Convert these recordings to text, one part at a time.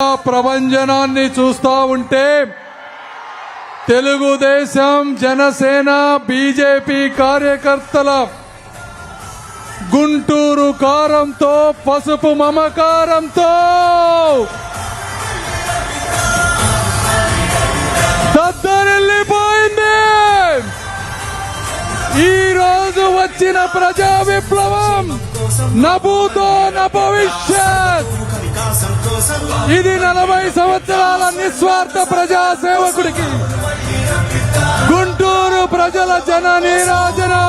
ప్రభంజనాన్ని చూస్తా ఉంటే తెలుగుదేశం జనసేన బీజేపీ కార్యకర్తల గుంటూరు కారంతో పసుపు మమకారంతో దద్దరిల్లిపోయింది. ఈ రోజు వచ్చిన ప్రజా విప్లవం నభూతో న భవిష్యత్. ఇది 40 సంవత్సరాల నిస్వార్థ ప్రజా సేవకుడికి గుంటూరు ప్రజల జన నీరాజనం.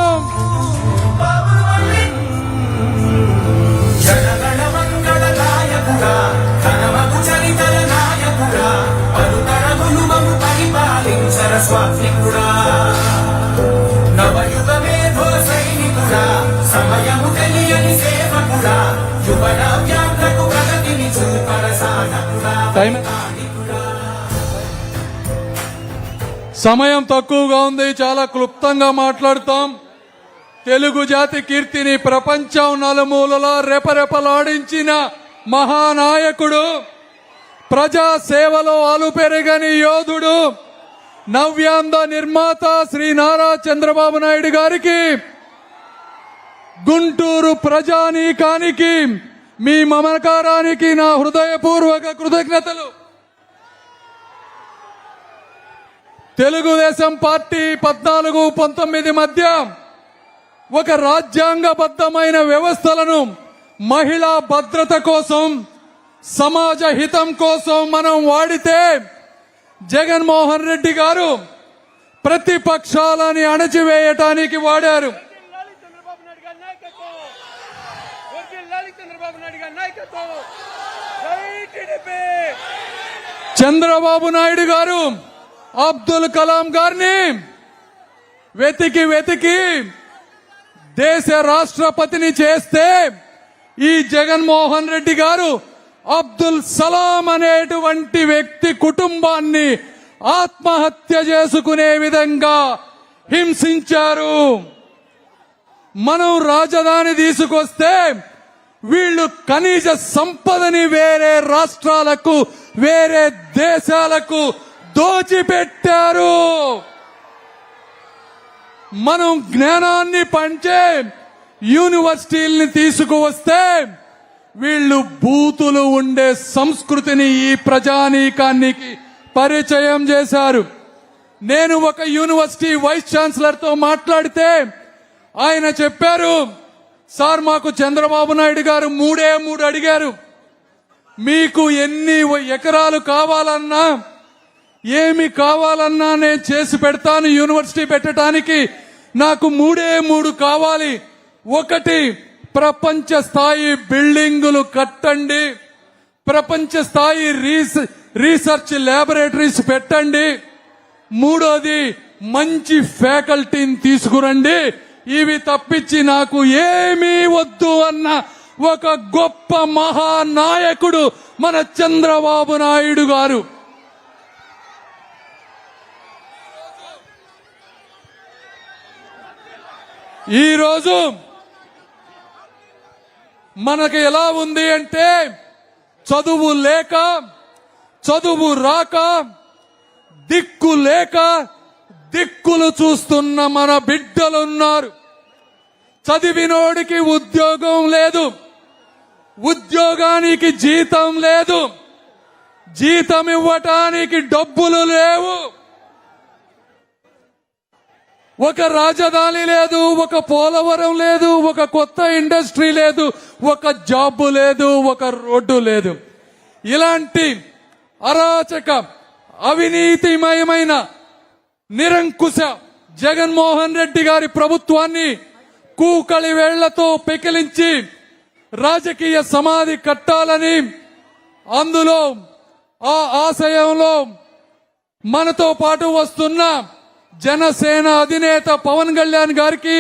సమయం తక్కువగా ఉంది, చాలా క్లుప్తంగా మాట్లాడుతాం. తెలుగు జాతి కీర్తిని ప్రపంచం నలుమూలలా రెపరెపలాడించిన మహానాయకుడు, ప్రజా సేవలో అలుపెరగని యోధుడు, నవ్యాంధ్ర నిర్మాత శ్రీ నారా చంద్రబాబు నాయుడు గారికి, గుంటూరు ప్రజానీకానికి, మీ మమకారానికి నా హృదయపూర్వక కృతజ్ఞతలు. తెలుగుదేశం పార్టీ 14-19 మధ్య ఒక రాజ్యాంగబద్ధమైన వ్యవస్థలను మహిళా భద్రత కోసం, సమాజ హితం కోసం మనం వాడితే, జగన్మోహన్ రెడ్డి గారు ప్రతిపక్షాలని అణచివేయటానికి వాడారు. చంద్రబాబు నాయుడు గారు అబ్దుల్ కలాం గారిని వెతికి దేశ రాష్ట్రపతిని చేస్తే, ఈ జగన్మోహన్ రెడ్డి గారు అబ్దుల్ సలాం అనేటువంటి వ్యక్తి కుటుంబాన్ని ఆత్మహత్య చేసుకునే విధంగా హింసించారు. మనం రాజధాని తీసుకొస్తే వీళ్ళు ఖనిజ సంపదని వేరే రాష్ట్రాలకు, వేరే దేశాలకు దోచిపెట్టారు. మనం జ్ఞానాన్ని పంచే యూనివర్సిటీల్ని తీసుకువస్తే వీళ్ళు బూతులు ఉండే సంస్కృతిని ఈ ప్రజానీకానికి పరిచయం చేశారు. నేను ఒక యూనివర్సిటీ వైస్ ఛాన్సలర్ తో మాట్లాడితే ఆయన చెప్పారు, సార్ మాకు చంద్రబాబు నాయుడు గారు 3 అడిగారు, మీకు ఎన్ని ఎకరాలు కావాలన్నా, ఏమి కావాలన్నా నేను చేసి పెడతాను, యూనివర్సిటీ పెట్టడానికి నాకు 3 కావాలి. ఒకటి, ప్రపంచ స్థాయి బిల్డింగులు కట్టండి, ప్రపంచ స్థాయి రీసెర్చ్ ల్యాబొరేటరీస్ పెట్టండి, మూడోది మంచి ఫ్యాకల్టీని తీసుకురండి. ఇవి తప్పించి నాకు ఏమీ వద్దు అన్న ఒక గొప్ప మహానాయకుడు మన చంద్రబాబు నాయుడు గారు. ఈరోజు మనకు ఎలా ఉంది అంటే, చదువు లేక, చదువు రాక, దిక్కు లేక దిక్కులు చూస్తున్న మన బిడ్డలున్నారు. చదివినోడికి ఉద్యోగం లేదు, ఉద్యోగానికి జీతం లేదు, జీతం ఇవ్వటానికి డబ్బులు లేవు, ఒక రాజధాని లేదు, ఒక పోలవరం లేదు, ఒక కొత్త ఇండస్ట్రీ లేదు, ఒక జాబ్ లేదు, ఒక రోడ్డు లేదు. ఇలాంటి అరాచక అవినీతిమయమైన నిరంకుశ జగన్మోహన్ రెడ్డి గారి ప్రభుత్వాన్ని కూకలి వేళ్లతో పెకిలించి రాజకీయ సమాధి కట్టాలని, అందులో ఆ ఆశయంలో మనతో పాటు వస్తున్న జనసేన అధినేత పవన్ కళ్యాణ్ గారికి,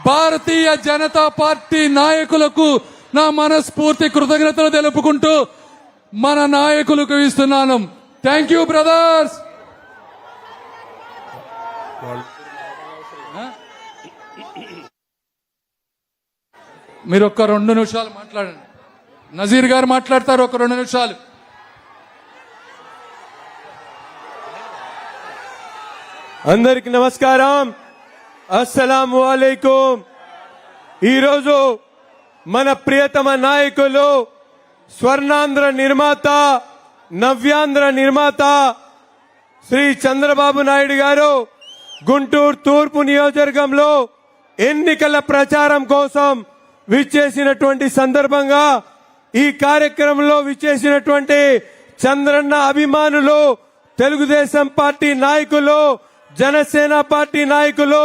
భారతీయ జనతా పార్టీ నాయకులకు నా మనస్ఫూర్తి కృతజ్ఞతలు తెలుపుకుంటూ మన నాయకులకు ఇస్తున్నాను. Thank you brothers. మీరు ఒక్క 2 నిమిషాలు మాట్లాడండి. నజీర్ గారు మాట్లాడతారు ఒక 2 నిమిషాలు. అందరికి నమస్కారం. అస్సలాము అలైకుం. ఈరోజు మన ప్రియతమ నాయకులు స్వర్ణాంధ్ర నిర్మాత, నవ్యాంధ్ర నిర్మాత శ్రీ చంద్రబాబు నాయుడు గారు గుంటూరు తూర్పు నియోజకవర్గంలో ఎన్నికల ప్రచారం కోసం విచ్చేసినటువంటి సందర్భంగా ఈ కార్యక్రమంలో విచ్చేసినటువంటి చంద్రన్న అభిమానులు, తెలుగుదేశం పార్టీ నాయకులు, జనసేన పార్టీ నాయకులు,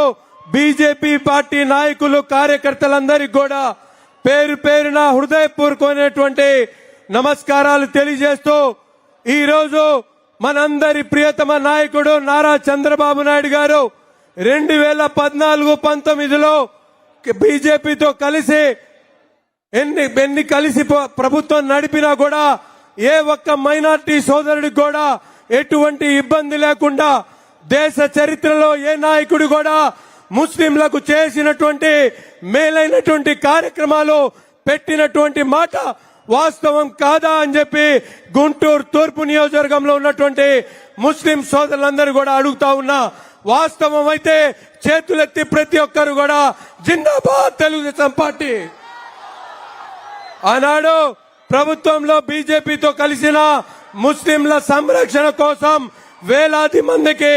బీజేపీ పార్టీ నాయకులు, కార్యకర్తలందరికీ కూడా పేరు పేరున హృదయపూర్వకమైనటువంటి నమస్కారాలు తెలియజేస్తూ ఈరోజు మనందరి ప్రియతమ నాయకుడు నారా చంద్రబాబు నాయుడు గారు 2014-19లో బీజేపీతో కలిసి ఎన్ని కలిసి ప్రభుత్వం నడిపినా కూడా ఏ ఒక్క మైనార్టీ సోదరుడికి కూడా ఎటువంటి ఇబ్బంది లేకుండా దేశ చరిత్రలో ఏ నాయకుడు కూడా ముస్లింలకు చేసినటువంటి మేలైనటువంటి కార్యక్రమాలు పెట్టినటువంటి మాట వాస్తవం కాదా అని చెప్పి గుంటూరు తూర్పు నియోజకవర్గంలో ఉన్నటువంటి ముస్లిం సోదరులందరూ కూడా అడుగుతా ఉన్నా. వాస్తవం అయితే చేతులెత్తి ప్రతి ఒక్కరు కూడా జిందాబాద్ తెలుగుదేశం పార్టీ. ఆనాడు ప్రభుత్వంలో బీజేపీతో కలిసిన ముస్లింల సంరక్షణ కోసం వేలాది మందికి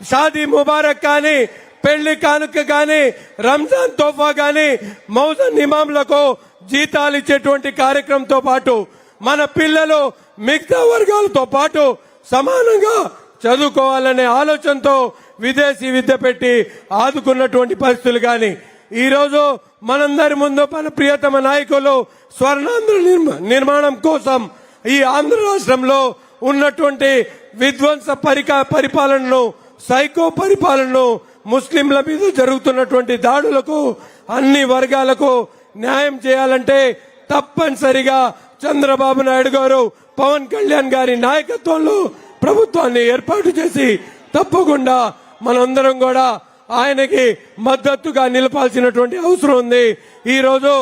షాదీ ముబారక్ కానీ, పెళ్లి కానుక కానీ, రంజాన్ తోఫా కానీ, మౌజన్ ఇమాంలకు జీతాలు ఇచ్చేటువంటి కార్యక్రమంతో పాటు మన పిల్లలు మిగతా వర్గాలతో పాటు సమానంగా చదువుకోవాలనే ఆలోచనతో విదేశీ విద్య పెట్టి ఆదుకున్నటువంటి పరిస్థితులు కానీ, ఈరోజు మనందరి ముందు మన ప్రియతమ నాయకులు స్వర్ణాంధ్ర నిర్మాణం కోసం ఈ ఆంధ్ర రాష్ట్రంలో ఉన్నటువంటి విధ్వంస పరిపాలనను, సైకో పరిపాలనను, ముస్లింల మీద జరుగుతున్నటువంటి దాడులకు అన్ని వర్గాలకు న్యాయం చేయాలంటే తప్పనిసరిగా చంద్రబాబు నాయుడు గారు, పవన్ కళ్యాణ్ గారి నాయకత్వంలో ప్రభుత్వాన్ని ఏర్పాటు చేసి తప్పకుండా మనందరం కూడా ఆయనకి మద్దతుగా నిలపాల్సినటువంటి అవసరం ఉంది. ఈ రోజు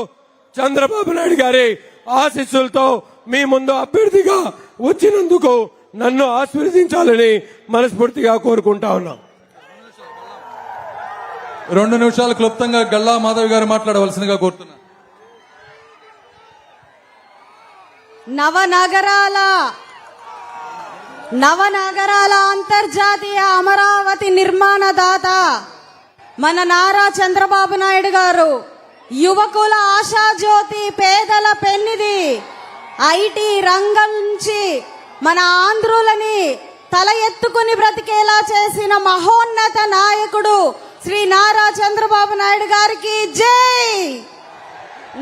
చంద్రబాబు నాయుడు గారి ఆశీస్సులతో మీ ముందు అభ్యర్థిగా వచ్చినందుకు నన్ను ఆశీర్వదించాలని మనస్ఫూర్తిగా కోరుకుంటా ఉన్నాం. 2 నిమిషాలు క్లుప్తంగా గల్లా మాధవి గారు మాట్లాడవలసిందిగా కోరుతున్నా. నవనగరాల అంతర్జాతీయ అమరావతి నిర్మాణదాత మన నారా చంద్రబాబు నాయుడు గారు, యువకుల ఆశాజ్యోతి, పేదల పెన్నిది, ఐటీ రంగం నుంచి మన ఆంధ్రులని తల ఎత్తుకుని బ్రతికేలా చేసిన మహోన్నత నాయకుడు శ్రీ నారా చంద్రబాబు నాయుడు గారికి జై.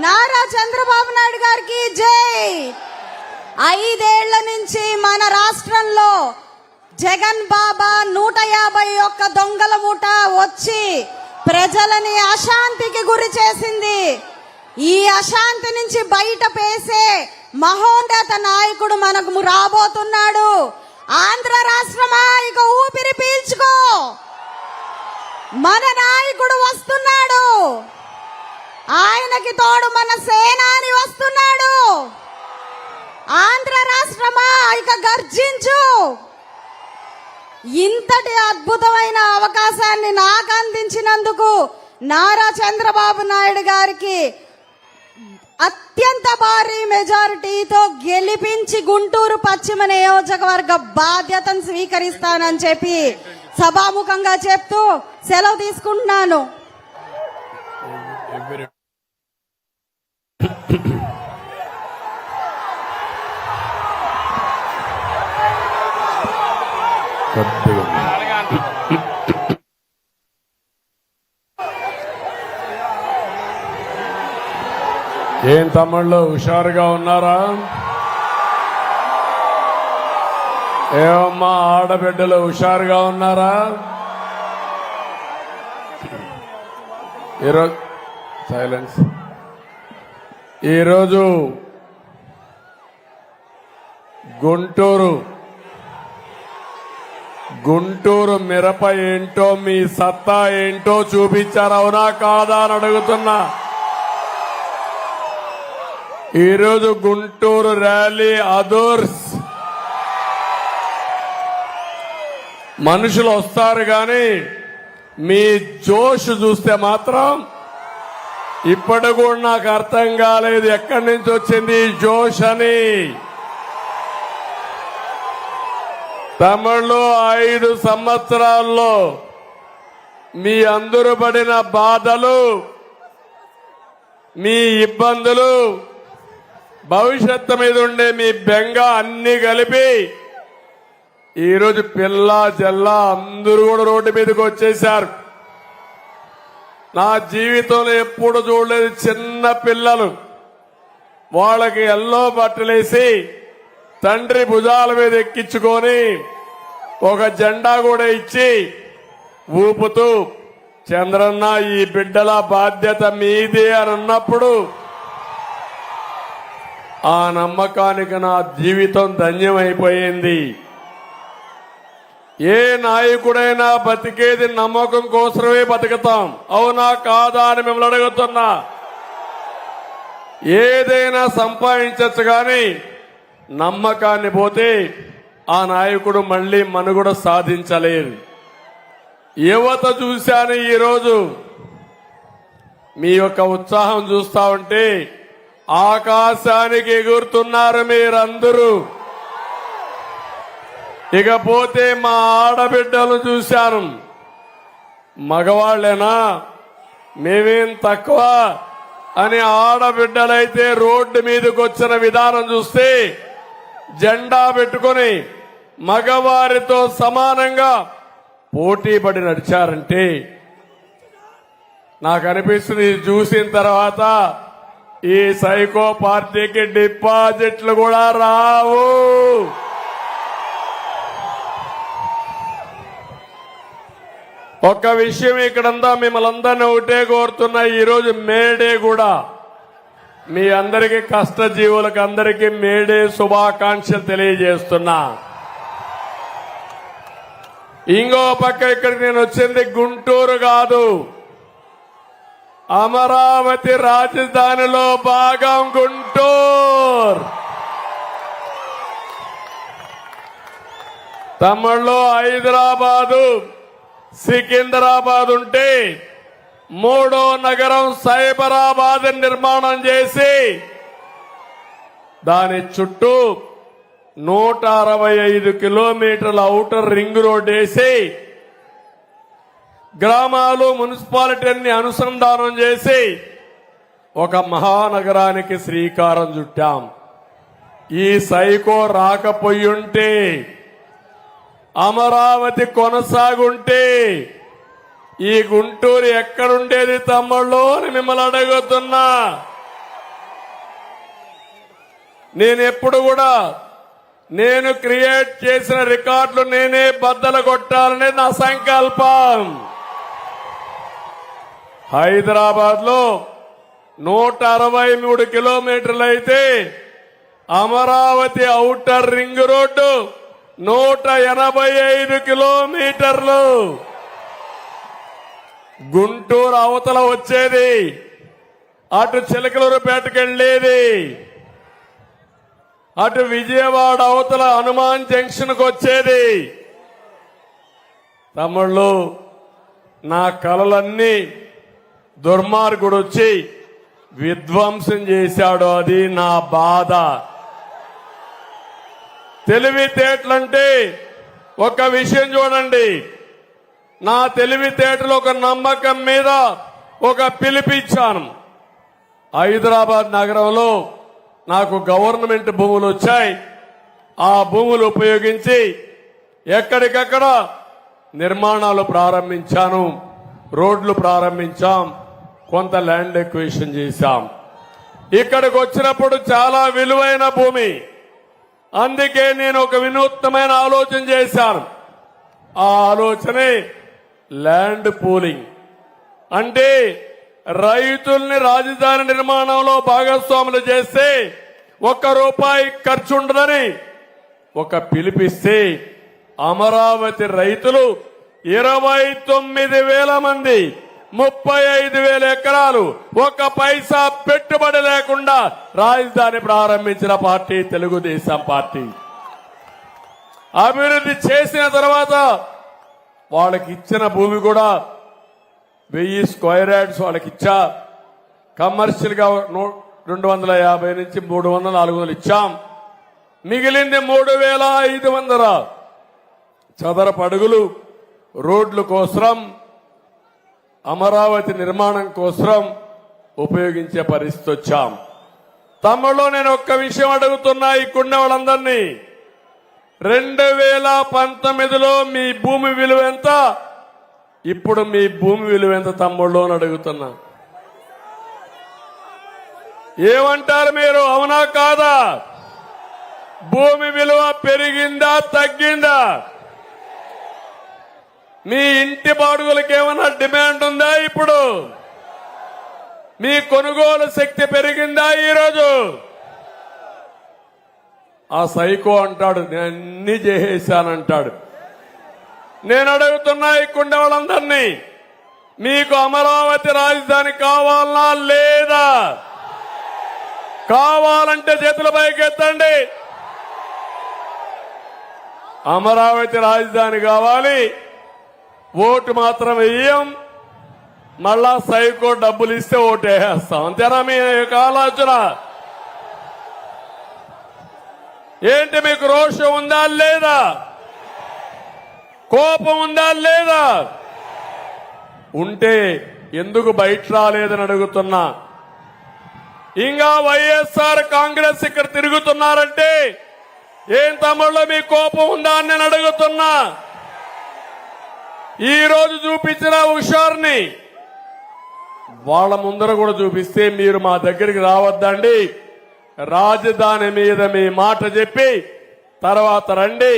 నారా చంద్రబాబు నాయుడు గారికి జై. 5 ఏళ్ల నుంచి మన రాష్ట్రంలో జగన్ బాబా 151 దొంగల మూట వచ్చి ప్రజలని అశాంతికి గురి చేసింది. ఈ అశాంతి నుంచి బయట పేసే మహోన్నత నాయకుడు మనకు రాబోతున్నాడు. ఆంధ్ర రాష్ట్రమా, ఇక ఊపిరి పీల్చుకో, మన నాయకుడు వస్తున్నాడు. ఆయనకి తోడు మన సేనాని వస్తున్నాడు. ఆంధ్ర రాష్ట్రమా, ఇక గర్జించు. ఇంతటి అద్భుతమైన అవకాశాన్ని నాకు అందించినందుకు నారా చంద్రబాబు నాయుడు గారికి అత్యంత భారీ మెజారిటీతో గెలిపించి గుంటూరు పశ్చిమ నియోజకవర్గ బాధ్యతను స్వీకరిస్తానని చెప్పి సభాముఖంగా చెప్తూ సెలవు తీసుకుంటున్నాను. ఏం తమ్ముళ్ళు హుషారుగా ఉన్నారా? ఏమమ్మా ఆడబిడ్డలు హుషారుగా ఉన్నారా? ఈరోజు సైలెన్స్. ఈరోజు గుంటూరు మిరప ఏంటో, మీ సత్తా ఏంటో చూపించారు, అవునా కాదా అని అడుగుతున్నా. ఈరోజు గుంటూరు ర్యాలీ అదర్స్ మనుషులు వస్తారు కానీ మీ జోష్ చూస్తే మాత్రం ఇప్పటి కూడా నాకు అర్థం కాలేదు ఎక్కడి నుంచి వచ్చింది ఈ జోష్ అని. తమిళ్లో 5 సంవత్సరాల్లో మీ అందరూ పడిన బాధలు, మీ ఇబ్బందులు, భవిష్యత్తు మీద ఉండే మీ బెంగ అన్ని కలిపి ఈరోజు పిల్ల జల్ల అందరూ కూడా రోడ్డు మీదకి వచ్చేశారు. నా జీవితంలో ఎప్పుడు చూడలేదు చిన్న పిల్లలు వాళ్ళకి ఎల్లో బట్టలేసి తండ్రి భుజాల మీద ఎక్కించుకొని ఒక జెండా కూడా ఇచ్చి ఊపుతూ చంద్రన్న ఈ బిడ్డల బాధ్యత మీదే అని అన్నప్పుడు ఆ నమ్మకానికి నా జీవితం ధన్యమైపోయింది. ఏ నాయకుడైనా బతికేది నమ్మకం కోసమే బతుకుతాం, అవునా కాదా అని మిమ్మల్ని అడుగుతున్నా. ఏదైనా సంపాదించచ్చు కానీ నమ్మకాన్ని పోతే ఆ నాయకుడు మళ్లీ మనుగడ సాధించలేరు. యువత చూశాను ఈరోజు మీ యొక్క ఉత్సాహం చూస్తా ఉంటే ఆకాశానికి ఎగురుతున్నారు మీరందరూ. ఇకపోతే మా ఆడబిడ్డలు చూశాను, మగవాళ్లేనా మేమేం తక్కువ అని ఆడబిడ్డలైతే రోడ్డు మీదకి వచ్చిన విధానం చూస్తే జెండా పెట్టుకొని మగవారితో సమానంగా పోటీ పడి నడిచారంటే నాకు అనిపిస్తుంది ఇది చూసిన తర్వాత ఈ సైకో పార్టీకి డిపాజిట్లు కూడా రావు. ఒక్క విషయం ఇక్కడంతా మిమ్మల్ని అందరినీ ఒకటే కోరుతున్నా, ఈరోజు మేడే కూడా మీ అందరికీ కష్టజీవులకు అందరికీ మేడే శుభాకాంక్షలు తెలియజేస్తున్నా. ఇంకో పక్క ఇక్కడికి నేను వచ్చింది గుంటూరు కాదు, అమరావతి రాజధానిలో భాగం గుంటూరు. తమిళ్లో హైదరాబాదు సికింద్రాబాద్ ఉంటే 3వ నగరం సైబరాబాద్ నిర్మాణం చేసి దాని చుట్టూ 165 కిలోమీటర్ల ఔటర్ రింగ్ రోడ్ వేసి గ్రామాలు మున్సిపాలిటీని అనుసంధానం చేసి ఒక మహానగరానికి శ్రీకారం చుట్టాం. ఈ సైకో రాకపోయుంటే అమరావతి కొనసాగుంటే ఈ గుంటూరు ఎక్కడుండేది తమ్ముళ్ళు అని మిమ్మల్ని అడుగుతున్నా. నేను ఎప్పుడు కూడా నేను క్రియేట్ చేసిన రికార్డులు నేనే బద్దలు కొట్టాలనే నా సంకల్పం. హైదరాబాద్ లో 163 కిలోమీటర్లు అయితే అమరావతి ఔటర్ రింగ్ రోడ్డు 185 కిలోమీటర్లు. గుంటూరు అవతల వచ్చేది, అటు చిలకలూరుపేటకు వెళ్లేది, అటు విజయవాడ అవతల హనుమాన్ జంక్షన్ కు వచ్చేది. తమ్ముళ్ళు, నా కలలన్నీ దుర్మార్గుడు వచ్చి విధ్వంసం చేశాడు, అది నా బాధ. తెలివితేటలంటే ఒక విషయం చూడండి, నా తెలివితేటలు ఒక నమ్మకం మీద ఒక పిలిపిచ్చాను. హైదరాబాద్ నగరంలో నాకు గవర్నమెంట్ భూములు వచ్చాయి. ఆ భూములు ఉపయోగించి ఎక్కడికక్కడ నిర్మాణాలు ప్రారంభించాను, రోడ్లు ప్రారంభించాం, కొంత ల్యాండ్ ఎక్విజిషన్ చేశాం. ఇక్కడికి వచ్చినప్పుడు చాలా విలువైన భూమి, అందుకే నేను ఒక వినూత్నమైన ఆలోచన చేశాను. ఆ ఆలోచనే ల్యాండ్ పూలింగ్. అంటే రైతుల్ని రాజధాని నిర్మాణంలో భాగస్వాములు చేస్తే ₹1 ఖర్చు ఉండదని ఒక పిలిపిస్తే అమరావతి రైతులు 29,000 మంది 35,000 ఎకరాలు 1 పైసా పెట్టుబడి లేకుండా రాజధాని ప్రారంభించిన పార్టీ తెలుగుదేశం పార్టీ. అభివృద్ధి చేసిన తర్వాత వాళ్ళకి ఇచ్చిన భూమి కూడా 1000 స్క్వేర్ యార్డ్స్ వాళ్ళకి ఇచ్చా. కమర్షియల్ గా 250 నుంచి 300, 400 ఇచ్చాం. మిగిలింది 3500 చదరపు అడుగులు రోడ్ల కోసం, అమరావతి నిర్మాణం కోసం ఉపయోగించే పరిస్థితి వచ్చాం. తమ్ముళ్ళు, నేను ఒక్క విషయం అడుగుతున్నా ఇక్కడున్న వాళ్ళందరినీ. 2019లో మీ భూమి విలువ ఎంత, ఇప్పుడు మీ భూమి విలువ ఎంత తమ్ముళ్ళు అని అడుగుతున్నా. ఏమంటారు మీరు? అవునా కాదా? భూమి విలువ పెరిగిందా తగ్గిందా? మీ ఇంటి బాడుగులకు ఏమైనా డిమాండ్ ఉందా? ఇప్పుడు మీ కొనుగోలు శక్తి పెరిగిందా? ఈరోజు ఆ సైకో అంటాడు నేను అన్ని చేసేశానంటాడు. నేను అడుగుతున్నా ఇక్కడ వాళ్ళందరినీ, మీకు అమరావతి రాజధాని కావాలా లేదా? కావాలంటే చేతుల పైకెత్తండి. అమరావతి రాజధాని కావాలి, ఓటు మాత్రం వేయం. మళ్ళా సైకో డబ్బులు ఇస్తే ఓటు వేస్తాం. అంతేనా మీ యొక్క ఆలోచన? ఏంటి మీకు రోషం ఉందా లేదా? కోపం ఉందా లేదా? ఉంటే ఎందుకు బయట రాలేదని అడుగుతున్నా. ఇంకా వైఎస్ఆర్ కాంగ్రెస్ ఇక్కడ తిరుగుతున్నారంటే ఏం తమ్ముళ్ళు మీ కోపం ఉందా అని నేను అడుగుతున్నా. ఈ రోజు చూపించిన హుషారుని వాళ్ళ ముందర కూడా చూపిస్తే మీరు మా దగ్గరికి రావద్దండి, రాజధాని మీద మీ మాట చెప్పి తర్వాత రండి.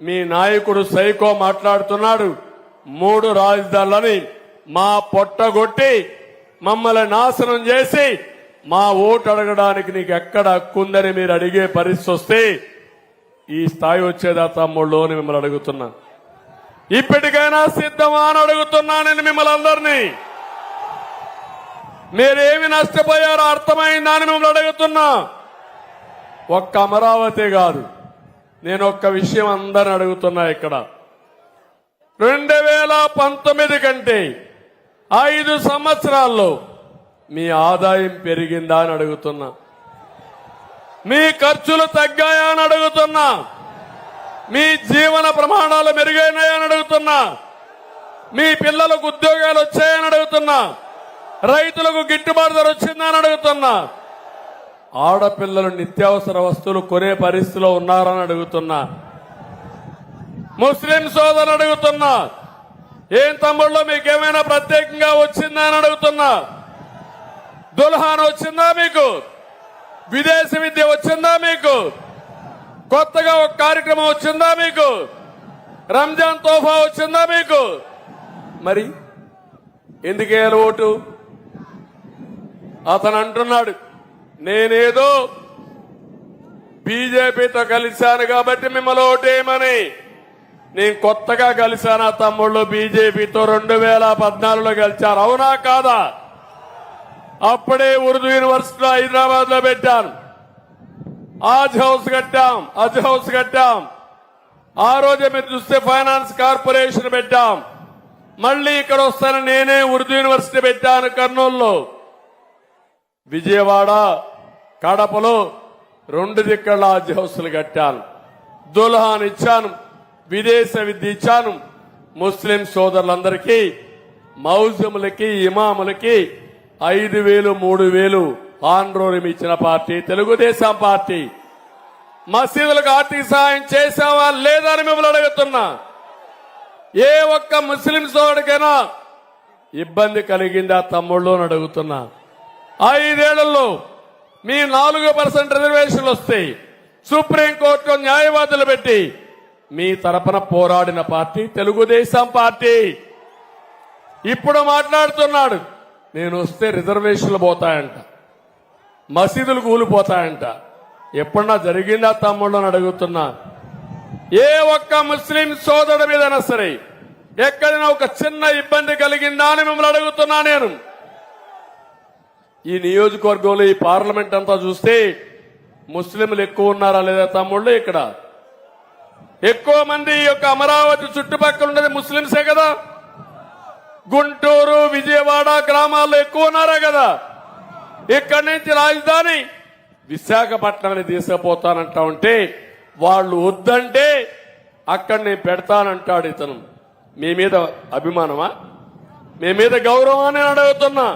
మీ నాయకుడు సైకో మాట్లాడుతున్నాడు 3 రాజధానులని మా పొట్టగొట్టి మమ్మల్ని నాశనం చేసి మా ఓటు అడగడానికి నీకు ఎక్కడ హక్కుందని మీరు అడిగే పరిస్థితి వస్తే ఈ స్థాయి వచ్చేదా తమ్ముళ్ళు అని మిమ్మల్ని అడుగుతున్నా. ఇప్పటికైనా సిద్ధమా అని అడుగుతున్నా నేను మిమ్మల్ని అందరినీ. మీరేమి నష్టపోయారో అర్థమైందా అని మిమ్మల్ని అడుగుతున్నా. ఒక్క అమరావతి కాదు, నేను ఒక్క విషయం అందరిని అడుగుతున్నా. ఇక్కడ 2019 కంటే 5 సంవత్సరాల్లో మీ ఆదాయం పెరిగిందా అని అడుగుతున్నా. మీ ఖర్చులు తగ్గాయా అని అడుగుతున్నా. మీ జీవన ప్రమాణాలు మెరుగైనాయా అని అడుగుతున్నా. మీ పిల్లలకు ఉద్యోగాలు వచ్చాయని అడుగుతున్నా. రైతులకు గిట్టుబాటు ధర వచ్చిందా అని అడుగుతున్నా. ఆడపిల్లలు నిత్యావసర వస్తువులు కొనే పరిస్థితిలో ఉన్నారని అడుగుతున్నా. ముస్లిం సోదరులు అడుగుతున్నా, ఏం తమ్ముళ్ళు మీకేమైనా ప్రత్యేకంగా వచ్చిందా అని అడుగుతున్నా. దుల్హాన్ వచ్చిందా మీకు? విదేశీ విద్య వచ్చిందా మీకు? కొత్తగా ఒక కార్యక్రమం వచ్చిందా మీకు? రంజాన్ తోఫా వచ్చిందా మీకు? మరి ఎందుకేయాలి ఓటు? అతను అంటున్నాడు నేనేదో బీజేపీతో కలిశాను కాబట్టి మిమ్మల్ని ఓటేయమని. నేను కొత్తగా కలిశాను తమ్ముళ్ళు, బీజేపీతో 2014లో కలిశారు. అవునా కాదా? అప్పుడే ఉర్దూ యూనివర్సిటీలో హైదరాబాద్ లో పెట్టాను. హజ్ హౌస్ కట్టాం. ఆ రోజే మీరు చూస్తే ఫైనాన్స్ కార్పొరేషన్ పెట్టాం. మళ్ళీ ఇక్కడ వస్తాను నేనే ఉర్దూ యూనివర్సిటీ పెట్టాను కర్నూలులో. విజయవాడ, కడపలో 2 దిక్కల హజ్ హౌస్లు కట్టాను. దుల్హాన్ ఇచ్చాను, విదేశ విద్య ఇచ్చాను. ముస్లిం సోదరులందరికీ మౌజములకి, ఇమాములకి 5,000, 3,000 ఆన్రోరం ఇచ్చిన పార్టీ తెలుగుదేశం పార్టీ. మసీదులకు ఆర్థిక సహాయం చేశావా లేదా అని మిమ్మల్ని అడుగుతున్నా. ఏ ఒక్క ముస్లిం సోదరుడికైనా ఇబ్బంది కలిగిందా తమ్ముళ్ళు అని అడుగుతున్నా. 5 ఏళ్లలో మీ 4% రిజర్వేషన్లు వస్తాయి. సుప్రీంకోర్టులో న్యాయవాదులు పెట్టి మీ తరపున పోరాడిన పార్టీ తెలుగుదేశం పార్టీ. ఇప్పుడు మాట్లాడుతున్నాడు నేను వస్తే రిజర్వేషన్లు పోతాయంట, మసీదులు కూలిపోతాయంట. ఎప్పుడన్నా జరిగిందా తమ్ముళ్ళు అని అడుగుతున్నా. ఏ ఒక్క ముస్లిం సోదరుడి మీదైనా సరే ఎక్కడైనా ఒక చిన్న ఇబ్బంది కలిగిందా అని మిమ్మల్ని అడుగుతున్నా. నేను ఈ నియోజకవర్గంలో ఈ పార్లమెంట్ అంతా చూస్తే ముస్లింలు ఎక్కువ ఉన్నారా లేదా తమ్ముళ్ళు? ఇక్కడ ఎక్కువ మంది ఈ యొక్క అమరావతి చుట్టుపక్కల ఉన్నది ముస్లింసే కదా. గుంటూరు, విజయవాడ గ్రామాల్లో ఎక్కువ ఉన్నారా కదా. ఇక్కడి నుంచి రాజధాని విశాఖపట్నాన్ని తీసుకుపోతానంటా ఉంటే వాళ్ళు వద్దంటే అక్కడ నేను పెడతానంటాడు ఇతను. మీ మీద అభిమానమా, మీ మీద గౌరవమా నేను అడుగుతున్నా.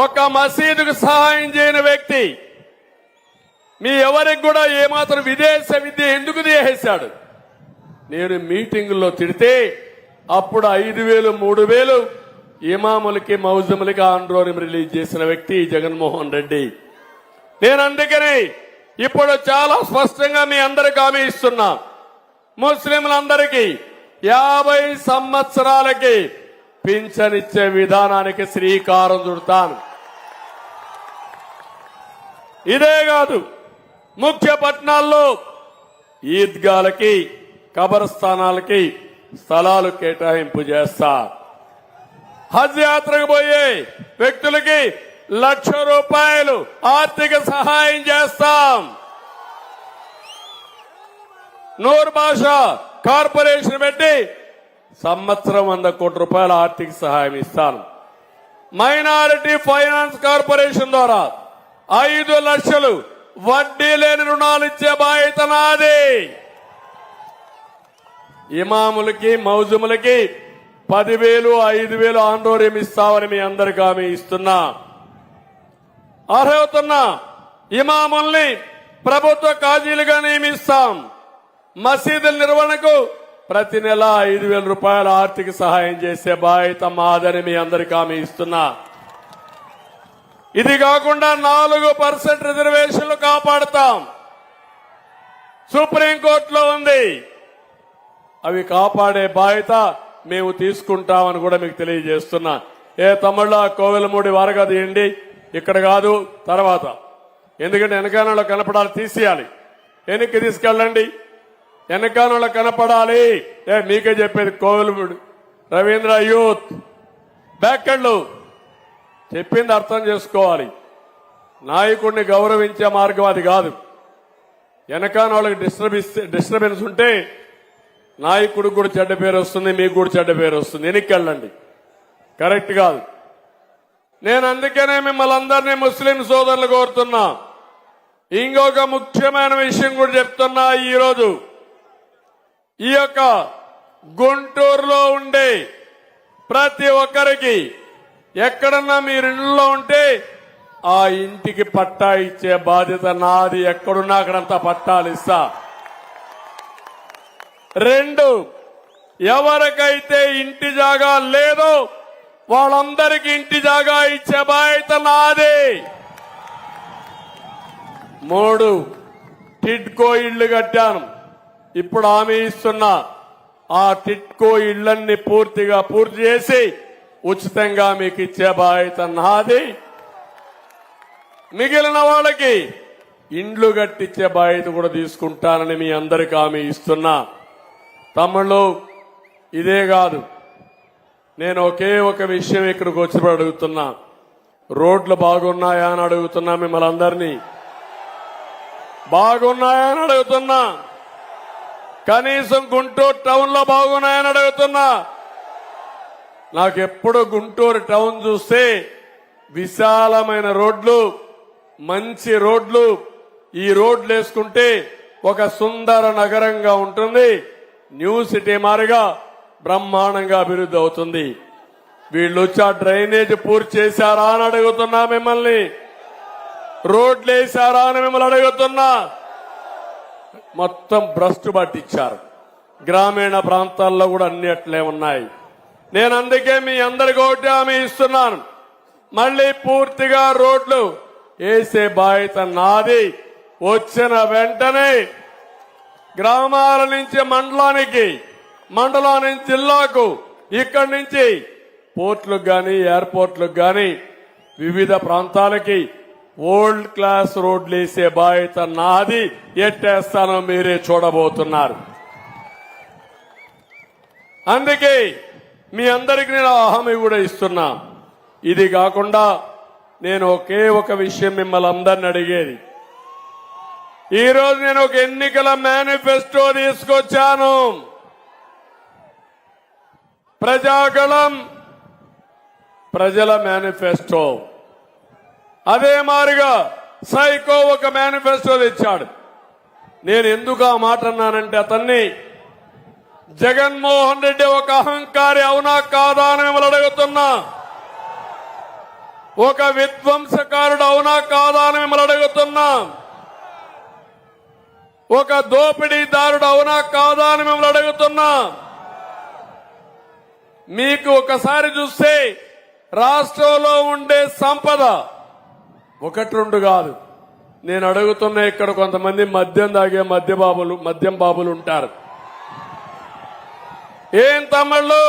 ఒక మసీదుకు సహాయం చేయని వ్యక్తి మీ ఎవరికి కూడా ఏమాత్రం విదేశ విద్య ఎందుకు చేసేశాడు? నేను మీటింగుల్లో తిడితే అప్పుడు 5,000, 3,000 ఇమాములకి మౌజములకి ఆందోళన రిలీజ్ చేసిన వ్యక్తి జగన్మోహన్ రెడ్డి. నేను అందుకని ఇప్పుడు చాలా స్పష్టంగా మీ అందరికి హామీ ఇస్తున్నా, ముస్లింలందరికీ 50 సంవత్సరాలకి పింఛన్ ఇచ్చే విధానానికి శ్రీకారం చుడతాను. ఇదే కాదు, ముఖ్య పట్టణాల్లో ఈద్గాలకి, కబరస్థానాలకి స్థలాలు కేటాయింపు చేస్తా. హజ్ యాత్రకు పోయే వ్యక్తులకి ₹1,00,000 ఆర్థిక సహాయం చేస్తాం. నూర్ భాషా కార్పొరేషన్ పెట్టి సంవత్సరం ₹100 కోట్ల ఆర్థిక సహాయం ఇస్తాను. మైనారిటీ ఫైనాన్స్ కార్పొరేషన్ ద్వారా 5 లక్షలు వడ్డీ లేని రుణాలు ఇచ్చే బాధ్యత నాది. ఇమాములకి, మౌజుములకి 10,000, 5,000 ఆందోళన ఇస్తామని మీ అందరికీ హామీ ఇస్తున్నా. అర్హవుతున్న ఇమాముల్ని ప్రభుత్వ కాజీలుగా నియమిస్తాం. మసీదుల నిర్వహణకు ప్రతి నెల ₹5,000 ఆర్థిక సహాయం చేసే బాధ్యత మాదని మీ అందరికీ హామీ ఇస్తున్నా. ఇది కాకుండా 4% రిజర్వేషన్లు కాపాడుతాం. సుప్రీంకోర్టులో ఉంది, అవి కాపాడే బాధ్యత మేము తీసుకుంటామని కూడా మీకు తెలియజేస్తున్నా. తమిళ కోవెలమూడి వారగా తీయండి, ఇక్కడ కాదు తర్వాత, ఎందుకంటే వెనకాలలో కనపడాలి, తీసేయాలి, వెనక్కి తీసుకెళ్ళండి, వెనకాలలో కనపడాలి. మీకే చెప్పేది, కోవెలమూడి రవీంద్ర యూత్ బ్యాక్కెళ్ళు చెప్పింది అర్థం చేసుకోవాలి. నాయకుడిని గౌరవించే మార్గం అది కాదు. వెనకాల వాళ్ళకి డిస్టర్బెన్స్ ఉంటే నాయకుడికి కూడా చెడ్డ పేరు వస్తుంది, మీకు కూడా చెడ్డ పేరు వస్తుంది. వెనక్కెళ్ళండి, కరెక్ట్ కాదు. నేను అందుకనే మిమ్మల్ని అందరినీ ముస్లిం సోదరులు కోరుతున్నా. ఇంకొక ముఖ్యమైన విషయం కూడా చెప్తున్నా. ఈరోజు ఈ యొక్క గుంటూరులో ఉండే ప్రతి ఒక్కరికి ఎక్కడన్నా మీరు ఇళ్లలో ఉంటే ఆ ఇంటికి పట్టా ఇచ్చే బాధ్యత నాది. ఎక్కడున్నా అక్కడంతా పట్టాలు ఇస్తా. 2, ఎవరికైతే ఇంటి జాగా లేదో వాళ్ళందరికీ ఇంటి జాగా ఇచ్చే బాధ్యత నాది. 3, టిడ్కో ఇళ్లు కట్టాను, ఇప్పుడు హామీ ఇస్తున్నా. ఆ టిడ్కో ఇళ్లన్నీ పూర్తి చేసి ఉచితంగా మీకు ఇచ్చే బాధ్యత నాది. మిగిలిన వాళ్ళకి ఇండ్లు కట్టించే బాధ్యత కూడా తీసుకుంటానని మీ అందరికీ హామీ ఇస్తున్నా. తమ్ముళ్ళు, ఇదే కాదు, నేను ఒకే ఒక విషయం ఇక్కడికి వచ్చినప్పుడు అడుగుతున్నా. రోడ్లు బాగున్నాయా అని అడుగుతున్నా. మిమ్మల్ని అందరినీ బాగున్నాయా అని అడుగుతున్నా. కనీసం గుంటూరు టౌన్ లో బాగున్నాయని అడుగుతున్నా. నాకెప్పుడు గుంటూరు టౌన్ చూస్తే విశాలమైన రోడ్లు, మంచి రోడ్లు, ఈ రోడ్లు వేసుకుంటే ఒక సుందర నగరంగా ఉంటుంది. న్యూ సిటీ మారిగా బ్రహ్మాండంగా అభివృద్ధి అవుతుంది. వీళ్ళు వచ్చి ఆ డ్రైనేజ్ పూర్తి చేశారా అని అడుగుతున్నా. మిమ్మల్ని రోడ్లు వేశారా అని మిమ్మల్ని అడుగుతున్నా. మొత్తం భ్రష్టు పట్టించారు. గ్రామీణ ప్రాంతాల్లో కూడా అన్ని అట్లే ఉన్నాయి. నేను అందుకే మీ అందరికీ ఒకటి హామీ ఇస్తున్నాను, మళ్లీ పూర్తిగా రోడ్లు వేసే బాధ్యత నాది. వచ్చిన వెంటనే గ్రామాల నుంచి మండలానికి, మండలం నుంచి జిల్లాకు, ఇక్కడి నుంచి పోర్టులకు గాని, ఎయిర్పోర్ట్లకు గాని, వివిధ ప్రాంతాలకి వరల్డ్ క్లాస్ రోడ్లు వేసే బాధ్యత నాది. ఎట్టేస్తానో మీరే చూడబోతున్నారు. అందుకే మీ అందరికీ నేను హామీ కూడా ఇస్తున్నా. ఇది కాకుండా నేను ఒకే ఒక విషయం మిమ్మల్ని అందరిని అడిగేది, ఈ రోజు నేను ఒక ఎన్నికల మేనిఫెస్టో తీసుకొచ్చాను. ప్రజాగళం ప్రజల మేనిఫెస్టో. అదే మారిగా సైకో ఒక మేనిఫెస్టో తెచ్చాడు. నేను ఎందుకు ఆ మాట అన్నానంటే అతన్ని జగన్మోహన్ రెడ్డి ఒక అహంకారి అవునా కాదా అని మిమ్మల్ని అడుగుతున్నా. ఒక విధ్వంసకారుడు అవునా కాదా అని మిమ్మల్ని అడుగుతున్నా. ఒక దోపిడీదారుడు అవునా కాదా అని మిమ్మల్ని అడుగుతున్నా. మీకు ఒకసారి చూస్తే రాష్ట్రంలో ఉండే సంపద ఒకటి రెండు కాదు. నేను అడుగుతున్నా, ఇక్కడ కొంతమంది మద్యం తాగే మద్యం బాబులు ఉంటారు. ఏం తమ్ముళ్ళు,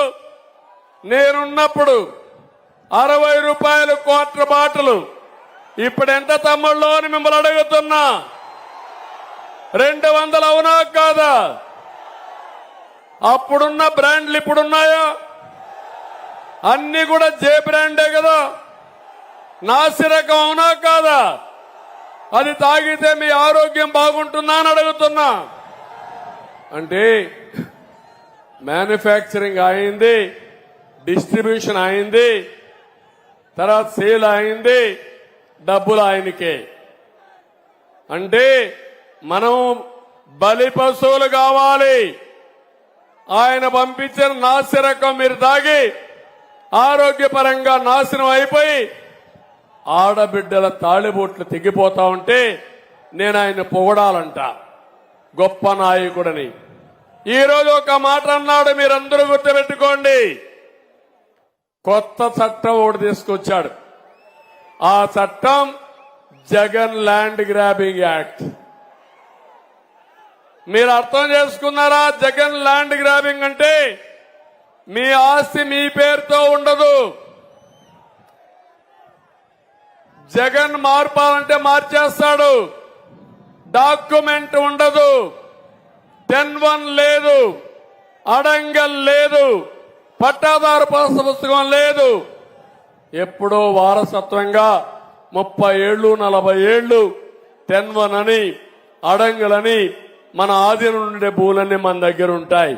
నేనున్నప్పుడు 60 రూపాయలు క్వార్టర్ బాటలు, ఇప్పుడు ఎంత తమ్ముళ్ళు అని మిమ్మల్ని అడుగుతున్నా. 200 అవునా కాదా? అప్పుడున్న బ్రాండ్లు ఇప్పుడున్నాయా? అన్ని కూడా జే బ్రాండే కదా. నాసిరకం అవునా కాదా? అది తాగితే మీ ఆరోగ్యం బాగుంటుందా అని అడుగుతున్నా. అంటే మ్యానుఫ్యాక్చరింగ్ అయింది, డిస్ట్రిబ్యూషన్ అయింది, తర్వాత సేల్ అయింది, డబ్బులు ఆయనకే. అంటే మనం బలి పశువులు కావాలి. ఆయన పంపించిన నాసిరకం మీరు తాగి ఆరోగ్యపరంగా నాశనం అయిపోయి ఆడబిడ్డల తాళిబొట్లు తెగిపోతా ఉంటే నేను ఆయన పొగడాలంట, గొప్ప నాయకుడని. ఈరోజు ఒక మాట అన్నాడు, మీరందరూ గుర్తుపెట్టుకోండి. కొత్త చట్టం ఒకటి తీసుకొచ్చాడు. ఆ చట్టం జగన్ ల్యాండ్ గ్రాబింగ్ యాక్ట్. మీరు అర్థం చేసుకున్నారా? జగన్ ల్యాండ్ గ్రాబింగ్ అంటే మీ ఆస్తి మీ పేరుతో ఉండదు. జగన్ మార్పాలంటే మార్చేస్తాడు. డాక్యుమెంట్ ఉండదు, 10-1 లేదు, అడంగల్ లేదు, పట్టాదారు పుస్తకం లేదు. ఎప్పుడో వారసత్వంగా 30 ఏళ్లు 40 ఏళ్లు 10-1 అని అడంగలని మన ఆధీనం ఉండే భూములన్నీ మన దగ్గర ఉంటాయి.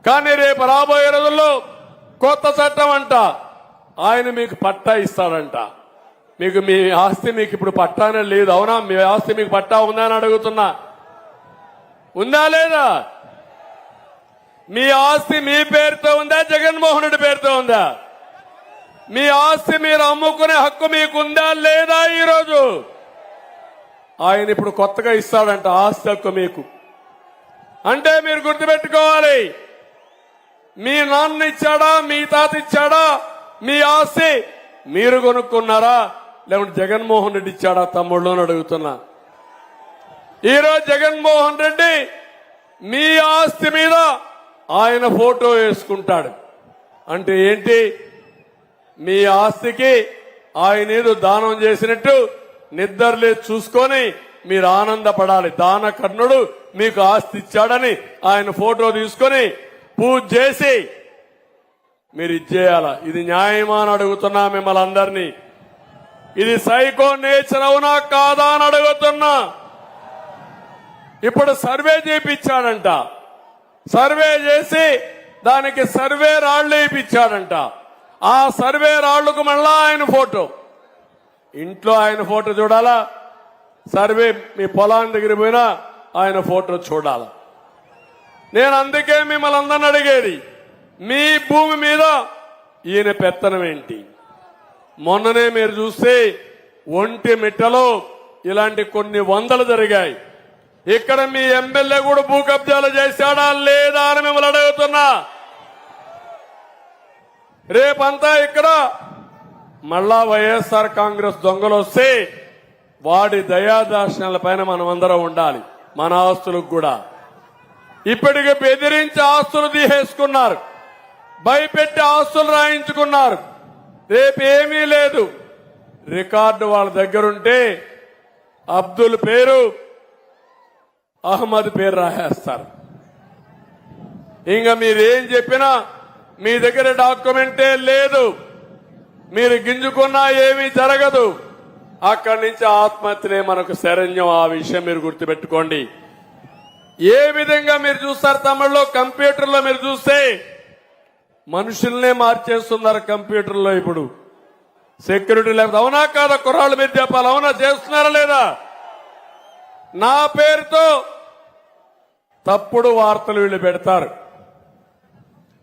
కానీ రేపు రాబోయే రోజుల్లో కొత్త చట్టం అంట, ఆయన మీకు పట్టా ఇస్తాడంట. మీకు మీ ఆస్తి మీకు ఇప్పుడు పట్టానే లేదు. అవునా? మీ ఆస్తి మీకు పట్టా ఉందా అని అడుగుతున్నా. ఉందా లేదా? మీ ఆస్తి మీ పేరుతో ఉందా, జగన్మోహన్ రెడ్డి పేరుతో ఉందా? మీ ఆస్తి మీరు అమ్ముకునే హక్కు మీకుందా లేదా? ఈరోజు ఆయన ఇప్పుడు కొత్తగా ఇస్తాడంట ఆస్తి హక్కు మీకు. అంటే మీరు గుర్తుపెట్టుకోవాలి, మీ నాన్న ఇచ్చాడా, మీ తాత ఇచ్చాడా మీ ఆస్తి? మీరు కొనుక్కున్నారా, లేకుంటే జగన్మోహన్ రెడ్డి ఇచ్చాడా తమ్ముళ్ళు అని అడుగుతున్నా. ఈరోజు జగన్మోహన్ రెడ్డి మీ ఆస్తి మీద ఆయన ఫోటో వేసుకుంటాడు. అంటే ఏంటి? మీ ఆస్తికి ఆయన ఏదో దానం చేసినట్టు నిద్రలే చూసుకొని మీరు ఆనందపడాలి. దాన కర్ణుడు మీకు ఆస్తి ఇచ్చాడని ఆయన ఫోటో తీసుకొని పూజ చేసి మీరు ఇచ్చేయాల. ఇది న్యాయమా అని అడుగుతున్నా మిమ్మల్ని అందరినీ. ఇది సైకో నేచర్ అవునా కాదా అని అడుగుతున్నా. ఇప్పుడు సర్వే చేయించాడంట. సర్వే చేసి దానికి సర్వే రాళ్లు వేయించాడంట. ఆ సర్వే రాళ్లకు మళ్ళా ఆయన ఫోటో, ఇంట్లో ఆయన ఫోటో చూడాలా, సర్వే మీ పొలాన్ని దగ్గర పోయినా ఆయన ఫోటో చూడాలా. నేను అందుకే మిమ్మల్ని అందరిని అడిగేది, మీ భూమి మీద ఈయన పెత్తనం ఏంటి? మొన్ననే మీరు చూస్తే ఒంటి మిట్టలో ఇలాంటి కొన్ని వందలు జరిగాయి. ఇక్కడ మీ ఎమ్మెల్యే కూడా భూ కబ్జాలు చేశాడా లేదా అని మిమ్మల్ని అడుగుతున్నా. రేపంతా ఇక్కడ మళ్ళా వైఎస్ఆర్ కాంగ్రెస్ దొంగలు వస్తే వాడి దయాదార్శనాల పైన మనం అందరం ఉండాలి. మన ఆస్తులకు కూడా ఇప్పటికే బెదిరించి ఆస్తులు తీసేసుకున్నారు, భయపెట్టి ఆస్తులు రాయించుకున్నారు. రేపేమీ లేదు. రికార్డు వాళ్ళ దగ్గరుంటే అబ్దుల్ పేరు, అహ్మద్ పేరు రాసేస్తారు. ఇంకా మీరేం చెప్పినా మీ దగ్గర డాక్యుమెంటే లేదు. మీరు గింజుకున్నా ఏమీ జరగదు. అక్కడి నుంచి ఆత్మహత్యనే మనకు శరణ్యం. ఆ విషయం మీరు గుర్తుపెట్టుకోండి. ఏ విధంగా మీరు చూస్తారు తమిళలో కంప్యూటర్లో మీరు చూస్తే మనుషుల్నే మార్చేస్తున్నారు కంప్యూటర్లో. ఇప్పుడు సెక్యూరిటీ లేకపోతే అవునా కాదా కుర్రాళ్ళు మీరు చెప్పాలి. అవునా చేస్తున్నారా లేదా? నా పేరుతో తప్పుడు వార్తలు వీళ్ళు పెడతారు.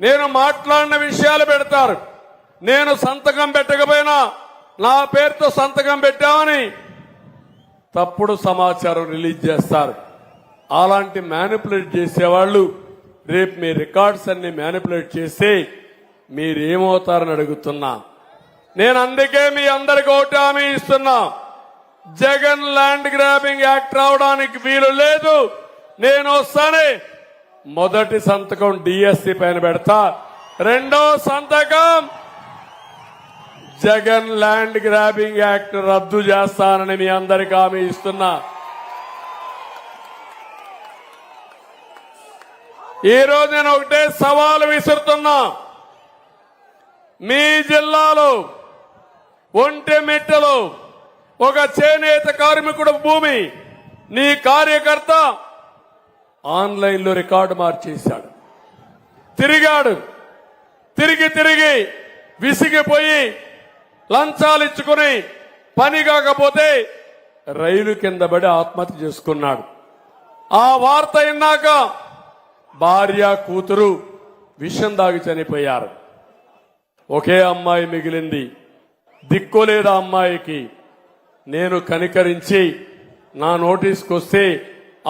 నేను మాట్లాడిన విషయాలు పెడతారు. నేను సంతకం పెట్టకపోయినా నా పేరుతో సంతకం పెట్టామని తప్పుడు సమాచారం రిలీజ్ చేస్తారు. అలాంటి మ్యానిపులేట్ చేసేవాళ్ళు రేపు మీ రికార్డ్స్ అన్ని మ్యానిపులేట్ చేస్తే మీరేమవుతారని అడుగుతున్నా. నేను అందుకే మీ అందరికి ఒకటి హామీ ఇస్తున్నా. జగన్ ల్యాండ్ గ్రాబింగ్ యాక్ట్ రావడానికి వీలు లేదు. నేను వస్తానే మొదటి సంతకం డిఎస్సి పైన పెడతా. రెండో సంతకం జగన్ ల్యాండ్ గ్రాబింగ్ యాక్ట్ రద్దు చేస్తానని మీ అందరికి హామీ ఇస్తున్నా. ఈ రోజు నేను ఒకటే సవాలు విసురుతున్నా. మీ జిల్లాలో ఒంటెమిట్టలో ఒక చేనేత కార్మికుడు భూమి నీ కార్యకర్త ఆన్లైన్లో రికార్డు మార్చేశాడు. తిరిగాడు. తిరిగి విసిగిపోయి లంచాలు ఇచ్చుకుని పని కాకపోతే రైలు కింద పడి ఆత్మహత్య చేసుకున్నాడు. ఆ వార్త విన్నాక భార్య కూతురు విషం దాగి చనిపోయారు. ఒకే అమ్మాయి మిగిలింది. దిక్కులేదా అమ్మాయికి. నేను కనికరించి నా నోటీస్కి వస్తే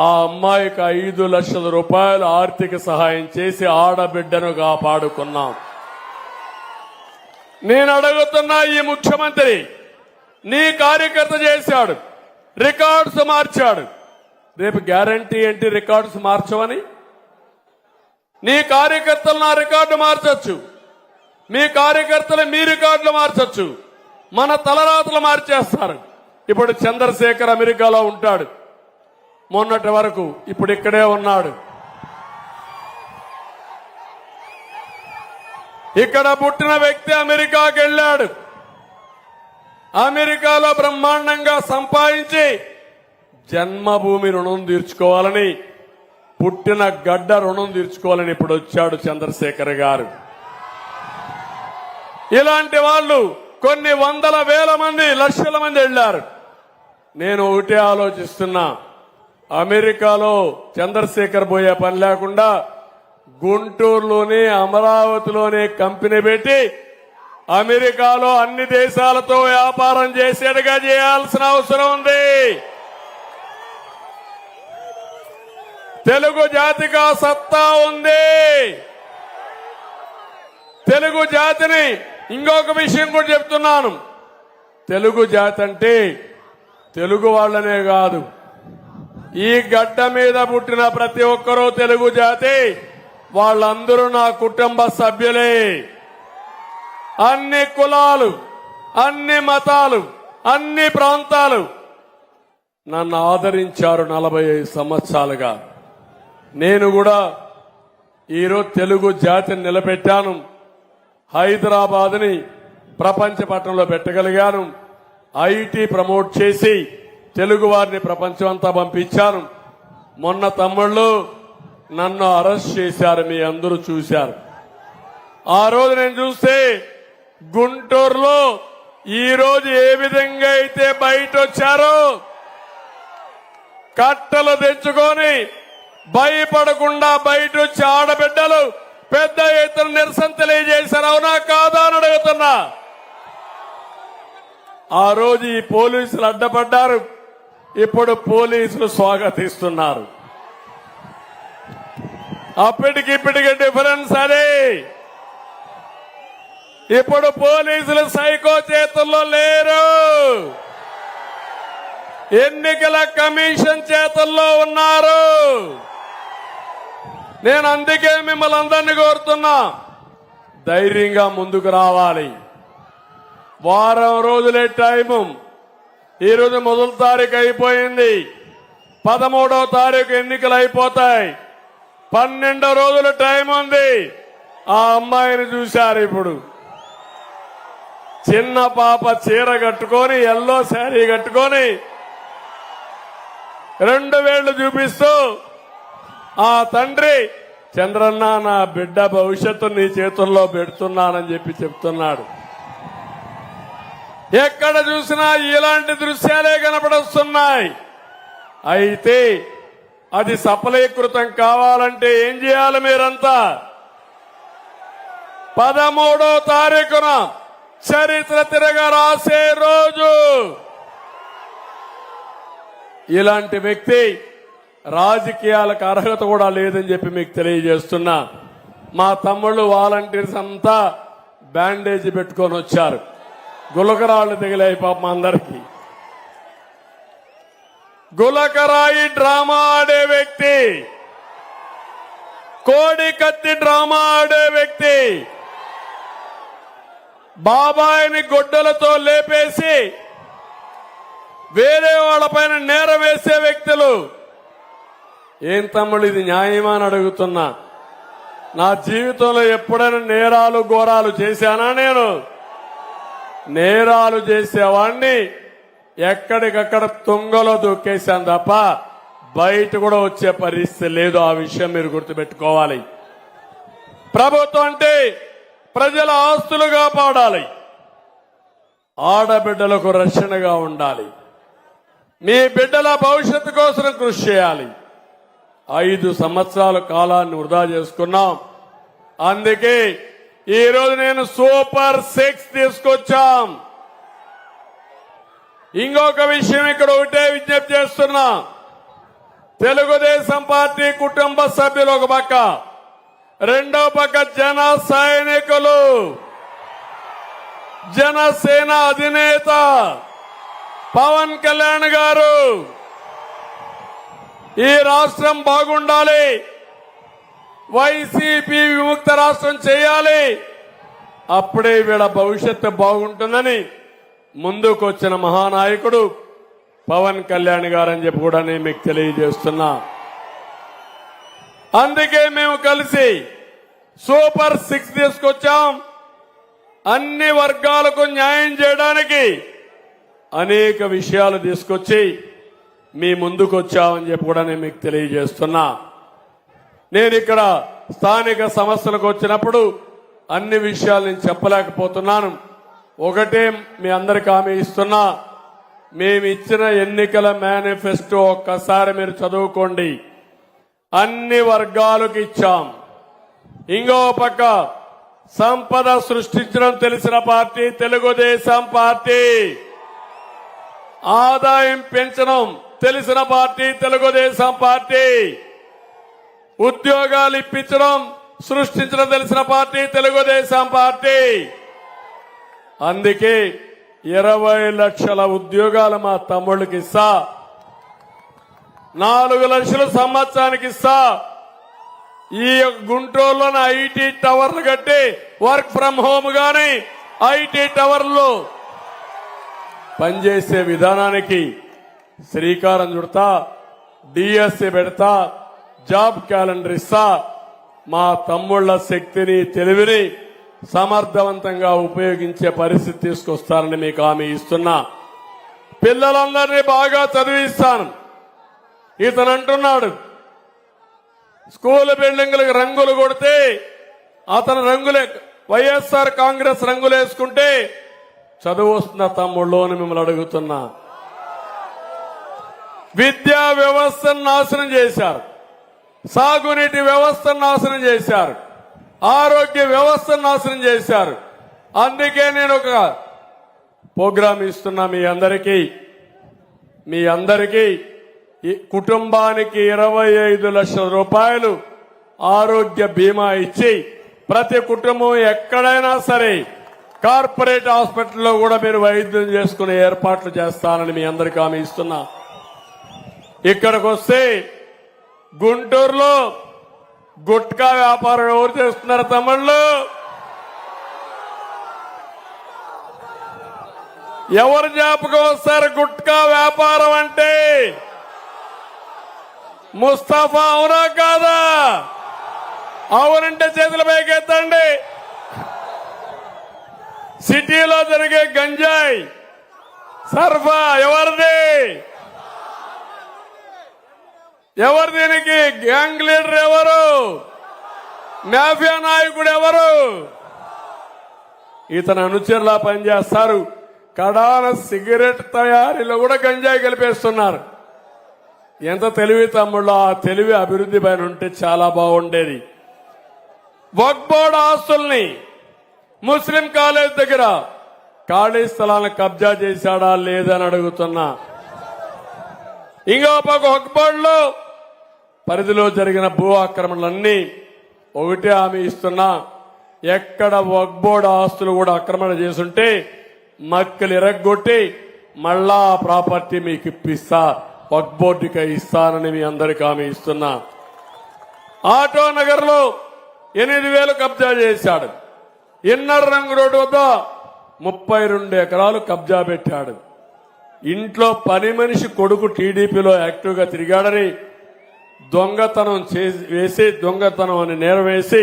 ఆ అమ్మాయికి 5 లక్షల రూపాయలు ఆర్థిక సహాయం చేసి ఆడబిడ్డను కాపాడుకున్నాం. నేను అడుగుతున్నా ఈ ముఖ్యమంత్రి నీ కార్యకర్త చేశాడు, రికార్డ్స్ మార్చాడు. రేపు గ్యారంటీ ఏంటి రికార్డ్స్ మార్చవని? నీ కార్యకర్తలు నా రికార్డు మార్చొచ్చు, మీ కార్యకర్తలు మీ రికార్డులు మార్చొచ్చు, మన తలరాతలు మార్చేస్తారు. ఇప్పుడు చంద్రశేఖర్ అమెరికాలో ఉంటాడు. మొన్నటి వరకు ఇప్పుడు ఇక్కడే ఉన్నాడు. ఇక్కడ పుట్టిన వ్యక్తి అమెరికాకి వెళ్ళాడు. అమెరికాలో బ్రహ్మాండంగా సంపాదించి జన్మభూమి రుణం తీర్చుకోవాలని, పుట్టిన గడ్డ రుణం తీర్చుకోవాలని ఇప్పుడు వచ్చాడు చంద్రశేఖర్ గారు. ఇలాంటి వాళ్ళు కొన్ని వందల వేల మంది, లక్షల మంది వెళ్లారు. నేను ఒకటే ఆలోచిస్తున్నా, అమెరికాలో చంద్రశేఖర్ పోయే పని లేకుండా గుంటూరులోనే అమరావతిలోనే కంపెనీ పెట్టి అమెరికాలో అన్ని దేశాలతో వ్యాపారం చేసేట్టుగా చేయాల్సిన అవసరం ఉంది. తెలుగు జాతికి ఆ సత్తా ఉంది. తెలుగు జాతిని ఇంకొక విషయం కూడా చెప్తున్నాను. తెలుగు జాతి అంటే తెలుగు వాళ్ళనే కాదు, ఈ గడ్డ మీద పుట్టిన ప్రతి ఒక్కరూ తెలుగు జాతి. వాళ్ళందరూ నా కుటుంబ సభ్యులే. అన్ని కులాలు, అన్ని మతాలు, అన్ని ప్రాంతాలు నన్ను ఆదరించారు 45 సంవత్సరాలుగా. నేను కూడా ఈరోజు తెలుగు జాతిని నిలబెట్టాను. హైదరాబాద్ని ప్రపంచ పట్టణంలో పెట్టగలిగాను. ఐటీ ప్రమోట్ చేసి తెలుగు వారిని ప్రపంచం అంతా పంపించాను. మొన్న తమ్ముళ్ళు నన్ను అరెస్ట్ చేశారు, మీ అందరూ చూశారు. ఆ రోజు నేను చూస్తే గుంటూరులో ఈ రోజు ఏ విధంగా అయితే బయట వచ్చారో కట్టలు తెచ్చుకొని భయపడకుండా బయట వచ్చి ఆడబిడ్డలు పెద్ద ఎత్తున నిరసన తెలియజేశారు. అవునా కాదా అని అడుగుతున్నా. ఆ రోజు ఈ పోలీసులు అడ్డపడ్డారు, ఇప్పుడు పోలీసులు స్వాగతిస్తున్నారు. అప్పటికిప్పటికి డిఫరెన్స్ అదే. ఇప్పుడు పోలీసులు సైకో చేతుల్లో లేరు, ఎన్నికల కమిషన్ చేతుల్లో ఉన్నారు. నేను అందుకే మిమ్మల్ని అందరినీ కోరుతున్నా, ధైర్యంగా ముందుకు రావాలి. వారం రోజులే టైము. ఈరోజు మొదటి తారీఖు అయిపోయింది, 13వ తారీఖు ఎన్నికలు అయిపోతాయి. 12 రోజుల టైం ఉంది. ఆ అమ్మాయిని చూశారు. ఇప్పుడు చిన్న పాప చీర కట్టుకొని ఎల్లో శారీ కట్టుకొని 2 వేళ్లు చూపిస్తూ ఆ తండ్రి చంద్రన్న నా బిడ్డ భవిష్యత్తు నీ చేతుల్లో పెడుతున్నానని చెప్పి చెప్తున్నాడు. ఎక్కడ చూసినా ఇలాంటి దృశ్యాలే కనపడొస్తున్నాయి. అయితే అది సఫలీకృతం కావాలంటే ఏం చేయాలి? మీరంతా 13వ తారీఖున చరిత్ర తిరగ రాసే రోజు. ఇలాంటి వ్యక్తి రాజకీయాలకు అర్హత కూడా లేదని చెప్పి మీకు తెలియజేస్తున్నా. మా తమ్ముళ్ళు వాలంటీర్స్ అంతా బ్యాండేజ్ పెట్టుకొని వచ్చారు. గులకరాళ్ళు దిగలేయి పాపం అందరికీ. గులకరాయి డ్రామా ఆడే వ్యక్తి, కోడి కత్తి డ్రామా ఆడే వ్యక్తి, బాబాయిని గొడ్డలతో లేపేసి వేరే వాళ్ళపైన నేరం వేసే వ్యక్తులు. ఏం తమ్ముడు ఇది న్యాయమా అని అడుగుతున్నా. నా జీవితంలో ఎప్పుడైనా నేరాలు ఘోరాలు చేశానా? నేను నేరాలు చేసేవాడిని ఎక్కడికక్కడ తుంగలో దూకేశాను తప్ప బయట కూడా వచ్చే పరిస్థితి లేదు. ఆ విషయం మీరు గుర్తుపెట్టుకోవాలి. ప్రభుత్వం అంటే ప్రజల ఆస్తులు కాపాడాలి, ఆడబిడ్డలకు రక్షణగా ఉండాలి, మీ బిడ్డల భవిష్యత్తు కోసం కృషి చేయాలి. 5 సంవత్సరాల కాలాన్ని వృధా చేసుకున్నాం. అందుకే ఈ రోజు నేను సూపర్ 6 తీసుకొచ్చాం. ఇంకొక విషయం ఇక్కడ ఒకటే విజ్ఞప్తి చేస్తున్నా. తెలుగుదేశం పార్టీ కుటుంబ సభ్యులు ఒక పక్క, రెండో పక్క జన సైనికులు, జనసేన అధినేత పవన్ కళ్యాణ్ గారు. ఈ రాష్ట్రం బాగుండాలి, వైసీపీ విముక్త రాష్ట్రం చేయాలి, అప్పుడే వీళ్ళ భవిష్యత్తు బాగుంటుందని ముందుకొచ్చిన మహానాయకుడు పవన్ కళ్యాణ్ గారని చెప్పి కూడా నేను మీకు తెలియజేస్తున్నా. అందుకే మేము కలిసి సూపర్ 6 తీసుకొచ్చాం. అన్ని వర్గాలకు న్యాయం చేయడానికి అనేక విషయాలు తీసుకొచ్చి మీ ముందుకు వచ్చామని చెప్పి కూడా నేను మీకు తెలియజేస్తున్నా. నేను ఇక్కడ స్థానిక సమస్యలకు వచ్చినప్పుడు అన్ని విషయాలు నేను చెప్పలేకపోతున్నాను. ఒకటే మీ అందరికి హామీ ఇస్తున్నా, మేము ఇచ్చిన ఎన్నికల మేనిఫెస్టో ఒక్కసారి మీరు చదువుకోండి. అన్ని వర్గాలకు ఇచ్చాం. ఇంకో పక్క సంపద సృష్టించడం తెలిసిన పార్టీ తెలుగుదేశం పార్టీ, ఆదాయం పెంచడం తెలిసిన పార్టీ తెలుగుదేశం పార్టీ, ఉద్యోగాలు ఇప్పించడం సృష్టించడం తెలిసిన పార్టీ తెలుగుదేశం పార్టీ. అందుకే 20 లక్షల ఉద్యోగాలు మా తమ్ముళ్ళకి ఇస్తా, 4 లక్షలు సంవత్సరానికి ఇస్తా. ఈ గుంటూరులోని ఐటీ టవర్లు కట్టి వర్క్ ఫ్రం హోమ్ గాని ఐటీ టవర్లు పనిచేసే విధానానికి శ్రీకారం చుడతా, డిఎస్సి పెడతా, జాబ్ క్యాలెండర్ ఇస్తా. మా తమ్ముళ్ల శక్తిని తెలివిని సమర్థవంతంగా ఉపయోగించే పరిస్థితి తీసుకొస్తానని మీకు హామీ ఇస్తున్నా. పిల్లలందరినీ బాగా చదివిస్తాను. ఇతను అంటున్నాడు స్కూల్ బిల్డింగులకు రంగులు కొడితే అతను రంగులే వైఎస్ఆర్ కాంగ్రెస్ రంగులు వేసుకుంటే చదువు వస్తున్న తమ్ముళ్ళు అని మిమ్మల్ని అడుగుతున్నా. విద్యా వ్యవస్థను నాశనం చేశారు, సాగునీటి వ్యవస్థను నాశనం చేశారు, ఆరోగ్య వ్యవస్థను నాశనం చేశారు. అందుకే నేను ఒక ప్రోగ్రాం ఇస్తున్నా మీ అందరికీ కుటుంబానికి 25 లక్షల రూపాయలు ఆరోగ్య బీమా ఇచ్చి ప్రతి కుటుంబం ఎక్కడైనా సరే కార్పొరేట్ హాస్పిటల్లో కూడా మీరు వైద్యం చేసుకునే ఏర్పాట్లు చేస్తానని మీ అందరికీ హామీ ఇస్తున్నా. ఇక్కడికి వస్తే గుంటూరులో గుట్కా వ్యాపారం ఎవరు చేస్తున్నారు తమ్ముళ్ళు? ఎవరు జ్ఞాపకం వస్తారు? గుట్కా వ్యాపారం అంటే ముస్తఫా, అవునా కాదా? అవునంటే చేతుల పైకి ఎత్తండి. సిటీలో జరిగే గంజాయి సర్ఫా ఎవరిది? ఎవరు దీనికి గ్యాంగ్ లీడర్ ఎవరు? మాఫియా నాయకుడు ఎవరు? ఇతను అనుచరులా పనిచేస్తారు. కడాన సిగరెట్ తయారీలో కూడా గంజాయి కలిపేస్తున్నారు. ఎంత తెలివి తమ్ముళ్ళు, ఆ తెలివి అభివృద్ధి పైన ఉంటే చాలా బాగుండేది. వక్ఫ్ బోర్డు ఆస్తుల్ని ముస్లిం కాలేజ్ దగ్గర ఖాళీ స్థలాలను కబ్జా చేశాడా లేదని అడుగుతున్నా. ఇంకో పక్క వక్ఫ్ బోర్డులో పరిధిలో జరిగిన భూ ఆక్రమణలన్నీ ఒకటే హామీ ఇస్తున్నా, ఎక్కడ వక్ఫ్ బోర్డు ఆస్తులు కూడా ఆక్రమణ చేసుంటే మక్కలు ఎరగొట్టి మళ్ళా ఆ ప్రాపర్టీ మీకు ఇప్పిస్తా, వక్ఫ్ బోర్డుకి ఇస్తానని మీ అందరికి హామీ ఇస్తున్నా. ఆటో నగర్ లో 8,000 కబ్జా చేశాడు. ఇన్నర్ రంగ్ రోడ్డు వద్ద 32 ఎకరాలు కబ్జా పెట్టాడు. ఇంట్లో పని మనిషి కొడుకు టీడీపీలో యాక్టివ్ గా తిరిగాడని దొంగతనం అని నేరం వేసి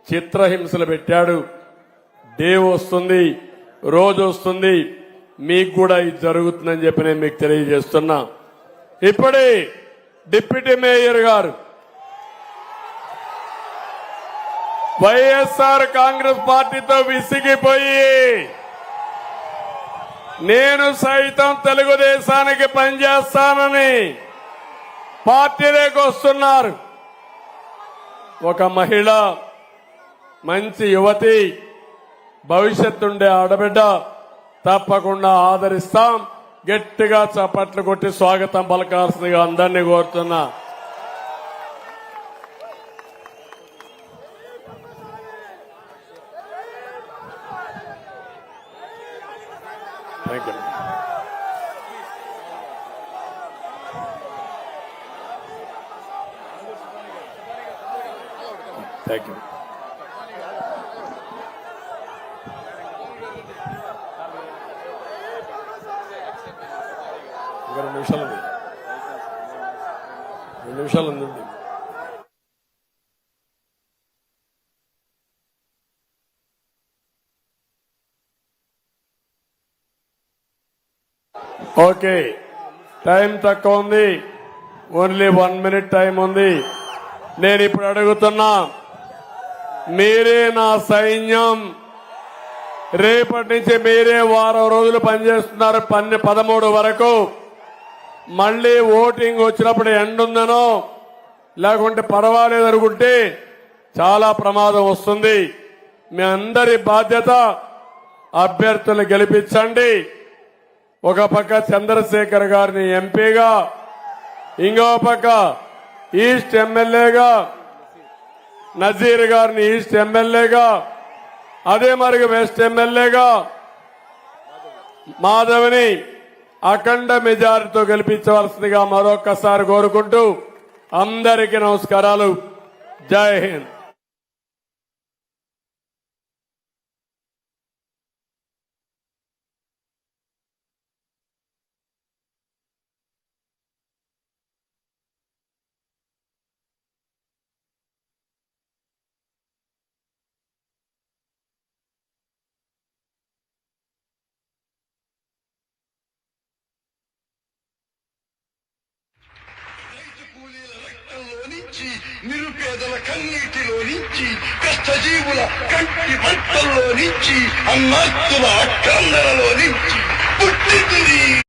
చిత్రహింసలు పెట్టాడు. డే వస్తుంది, రోజు వస్తుంది, మీకు కూడా ఇది జరుగుతుందని చెప్పి నేను మీకు తెలియజేస్తున్నా. ఇప్పుడే డిప్యూటీ మేయర్ గారు వైఎస్ఆర్ కాంగ్రెస్ పార్టీతో విసిగిపోయి నేను సైతం తెలుగుదేశానికి పనిచేస్తానని పార్టీలోకి వస్తున్నారు. ఒక మహిళ, మంచి యువతి, భవిష్యత్తుండే ఆడబిడ్డ, తప్పకుండా ఆదరిస్తాం. గట్టిగా చప్పట్లు కొట్టి స్వాగతం పలకాల్సిందిగా అందరినీ కోరుతున్నా. Thank you. Thank you. ఇంకా 2 నిమిషాలు ఉంది. 2 నిమిషాలు ఉంది. ఓకే, టైం తక్కువ ఉంది. ఓన్లీ 1 మినిట్ టైం ఉంది. నేను ఇప్పుడు అడుగుతున్నా, మీరే నా సైన్యం. రేపటి నుంచి మీరే వారం రోజులు పనిచేస్తున్నారు. 13 వరకు మళ్లీ ఓటింగ్ వచ్చినప్పుడు ఎండ్ ఉందనో లేకుంటే పర్వాలేదు అనుకుంటే చాలా ప్రమాదం వస్తుంది. మీ అందరి బాధ్యత అభ్యర్థులు గెలిపించండి. ఒక పక్క చంద్రశేఖర్ గారిని ఎంపీగా, ఇంకో పక్క ఈస్ట్ ఎమ్మెల్యేగా, నజీర్ గారిని ఈస్ట్ ఎమ్మెల్యేగా, అదే మరి వెస్ట్ ఎమ్మెల్యేగా మాధవిని అఖండ మెజారిటీతో గెలిపించవలసిందిగా మరొక్కసారి కోరుకుంటూ అందరికీ నమస్కారాలు. జై హింద్. నిరుపేదల కన్నీటిలో నుంచి, కష్టజీవుల కంటి మంటల్లో నుంచి, అన్నార్తుల అక్రందనలో నుంచి పుట్టింది